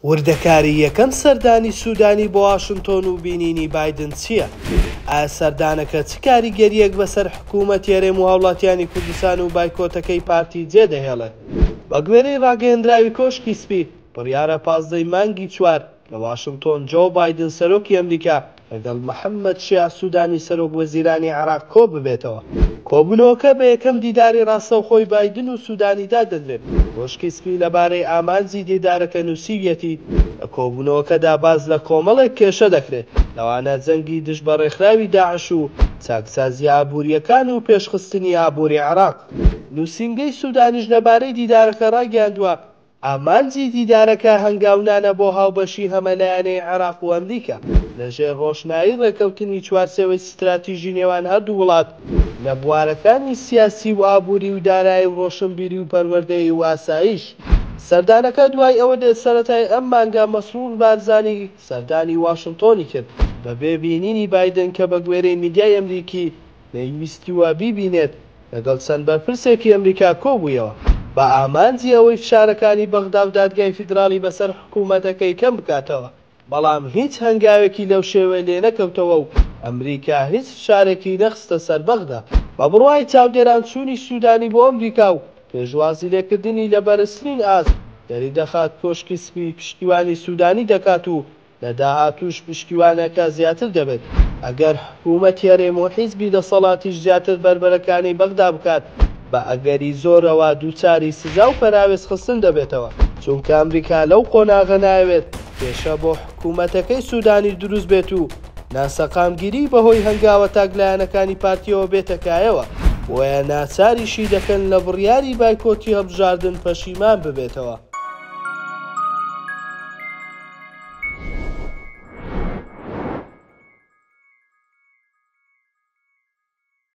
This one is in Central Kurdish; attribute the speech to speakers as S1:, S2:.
S1: وردەکاری یەکەم سەردانی سوودانی بۆ واشنتۆن و بینینی بایدن چییە؟ ئایا سەردانەکە چ کاریگەریەک بەسەر حکوومەت هێرێم و هاوڵاتیانی کوردستان و بایکۆتەکەی پارتی جێدەهێڵێت؟ بە گوێرەی ڕاگەیەندراوی کۆشکی سپی بڕیارە 15 مانگی چوار لە واشنتۆن جۆ بایدن سەرۆکی ئەمریکا لەگەڵ محەممەد شیع سوودانی سەرۆک وەزیرانی عێراق کۆ ببێتەوە. کۆبوونەوەکە بە یەکەم دیداری ڕاستەوخۆی بایدن و سوودانیدا دەدرێت. کۆشکی سپی لەبارەی ئامانجی دیدارەکە نووسیویەتی لە کۆبوونەوەکەدا باز لە کۆمەڵێک کێشە دەکرێت، لەوانە جەنگی دژ بە ڕێکخراوی داعش و چاکسازی ئابوووریەکان و پێشخستنی ئابووری عێراق. نووسینگەی سوودانیش لەبارەی دیدارەکە ڕاگەیاندووە ئامانجی دیدارەکە هەنگاونانە بۆ هاوبەشی هەمەلایەنەی عێراق و ئەمریکا لەژێر ڕۆشنایی ڕێکەوتنی چوارچێوەی ستراتیژی نێوان هەردوو وڵات لە بوارەکانی سیاسی و ئابووری و دارایی و ڕۆشنبیری و پەروەردەیی و ئاسایش. سەردانەکە دوای ئەوە دێت سەرەتای ئەم مانگە مەسرور بارزانی سەردانی واشنتۆنی کرد بە بێبینینی بایدن کە بە گوێرەی میدیای ئەمریکی پێویستی وە بیبینێت لەگەڵ چەند بەرپرسێکی ئەمریکا کۆبوویەوە بە ئامانجی ئەوەی فشارەکانی بەغدا و دادگای فیدراڵی بەسەر حکوومەتەکەی کەم بکاتەوە، بەڵام هیچ هەنگاوێکی لەو شێوە لێ نەکەوتەوە و ئەمریکا هیچ فشارێکی نەخستە سەر بەغدا. بە بڕوای چاودێران چوونی سوودانی بۆ ئەمریکا و پێشوازی لێکردنی لە بەرزترین ئاست دەری دەخات کۆشکی سپی پشتیوانی سوودانی دەکات و لە داهاتووش پشتیوانەکە زیاتر دەبێت ئەگەر حکوومەت هێرێم و حیزبی دەسەڵاتیش زیاتر بەربەرەکانی بەغدا بکات، بە ئەگەری زۆرەوە دووچاری سزا و پەراوێز خستن دەبێتەوە، چونکە ئەمریکا لەو قۆناغە ناوێت پێشە بۆ حکوومەتەکەی سوودانی دروست بێت و ناسەقامگیری بەهۆی هەنگاوە تاگلایەنەکانی پارتیەوە بێتەکایەوە، وەیە ناچاریشی دەکەن لە بڕیاری بایکۆتی هەڵبژاردن پەشیمان ببێتەوە.